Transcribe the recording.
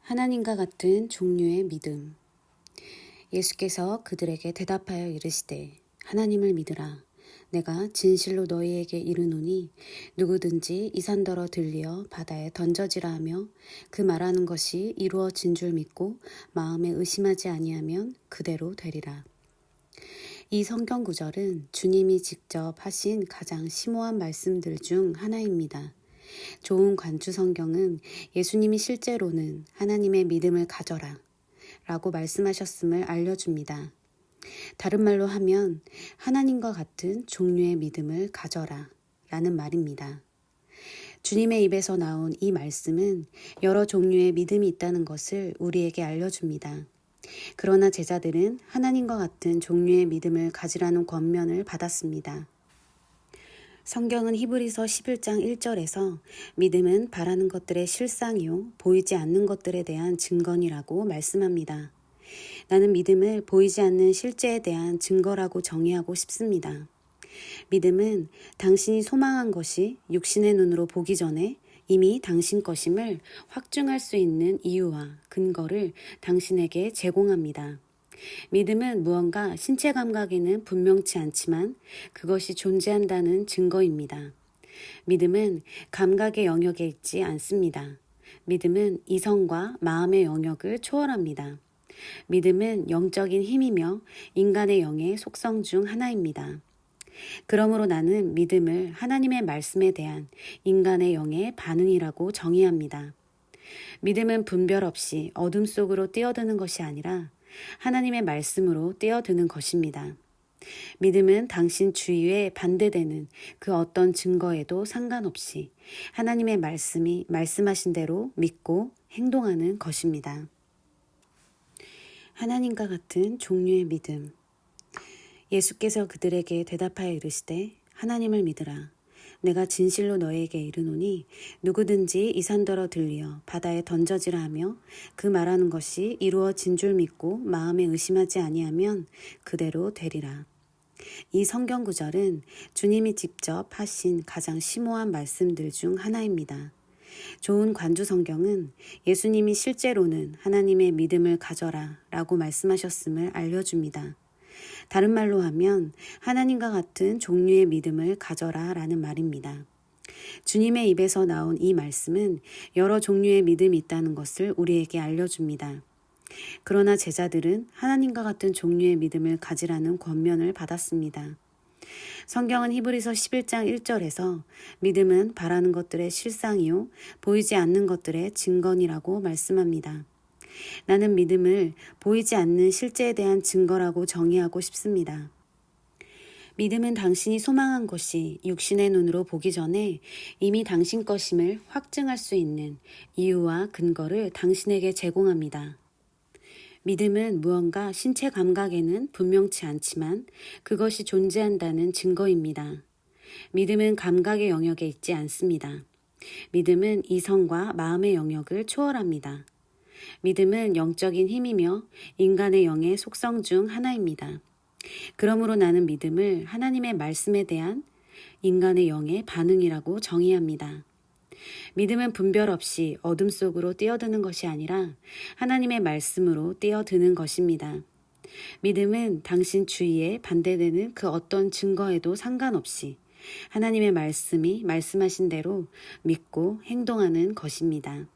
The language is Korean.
하나님과 같은 종류의 믿음. 예수께서 그들에게 대답하여 이르시되 하나님을 믿으라. 내가 진실로 너희에게 이르노니 누구든지 이 산더러 들리어 바다에 던져지라 하며 그 말하는 것이 이루어진 줄 믿고 마음에 의심하지 아니하면 그대로 되리라. 이 성경 구절은 주님이 직접 하신 가장 심오한 말씀들 중 하나입니다. 좋은 관주 성경은 예수님이 실제로는 하나님의 믿음을 가져라 라고 말씀하셨음을 알려줍니다. 다른 말로 하면 하나님과 같은 종류의 믿음을 가져라 라는 말입니다. 주님의 입에서 나온 이 말씀은 여러 종류의 믿음이 있다는 것을 우리에게 알려줍니다. 그러나 제자들은 하나님과 같은 종류의 믿음을 가지라는 권면을 받았습니다. 성경은 히브리서 11장 1절에서 믿음은 바라는 것들의 실상이요 보이지 않는 것들에 대한 증거니라고 말씀합니다. 나는 믿음을 보이지 않는 실제에 대한 증거라고 정의하고 싶습니다. 믿음은 당신이 소망한 것이 육신의 눈으로 보기 전에 이미 당신 것임을 확증할 수 있는 이유와 근거를 당신에게 제공합니다. 믿음은 무언가 신체 감각에는 분명치 않지만 그것이 존재한다는 증거입니다. 믿음은 감각의 영역에 있지 않습니다. 믿음은 이성과 마음의 영역을 초월합니다. 믿음은 영적인 힘이며 인간의 영의 속성 중 하나입니다. 그러므로 나는 믿음을 하나님의 말씀에 대한 인간의 영의 반응이라고 정의합니다. 믿음은 분별 없이 어둠 속으로 뛰어드는 것이 아니라 하나님의 말씀으로 뛰어드는 것입니다. 믿음은 당신 주위에 반대되는 그 어떤 증거에도 상관없이 하나님의 말씀이 말씀하신 대로 믿고 행동하는 것입니다. 하나님과 같은 종류의 믿음. 예수께서 그들에게 대답하여 이르시되 하나님을 믿으라. 내가 진실로 너희에게 이르노니 누구든지 이 산더러 들리어 바다에 던져지라 하며 그 말하는 것이 이루어진 줄 믿고 마음에 의심하지 아니하면 그대로 되리라. 이 성경 구절은 주님이 직접 하신 가장 심오한 말씀들 중 하나입니다. 좋은 관주 성경은 예수님이 실제로는 하나님의 믿음을 가져라 라고 말씀하셨음을 알려줍니다. 다른 말로 하면 하나님과 같은 종류의 믿음을 가져라 라는 말입니다. 주님의 입에서 나온 이 말씀은 여러 종류의 믿음이 있다는 것을 우리에게 알려줍니다. 그러나 제자들은 하나님과 같은 종류의 믿음을 가지라는 권면을 받았습니다. 성경은 히브리서 11장 1절에서 믿음은 바라는 것들의 실상이요 보이지 않는 것들의 증거니라고 말씀합니다. 나는 믿음을 보이지 않는 실제에 대한 증거라고 정의하고 싶습니다. 믿음은 당신이 소망한 것이 육신의 눈으로 보기 전에 이미 당신 것임을 확증할 수 있는 이유와 근거를 당신에게 제공합니다. 믿음은 무언가 신체 감각에는 분명치 않지만 그것이 존재한다는 증거입니다. 믿음은 감각의 영역에 있지 않습니다. 믿음은 이성과 마음의 영역을 초월합니다. 믿음은 영적인 힘이며 인간의 영의 속성 중 하나입니다. 그러므로 나는 믿음을 하나님의 말씀에 대한 인간의 영의 반응이라고 정의합니다. 믿음은 분별 없이 어둠 속으로 뛰어드는 것이 아니라 하나님의 말씀으로 뛰어드는 것입니다. 믿음은 당신 주위에 반대되는 그 어떤 증거에도 상관없이 하나님의 말씀이 말씀하신 대로 믿고 행동하는 것입니다.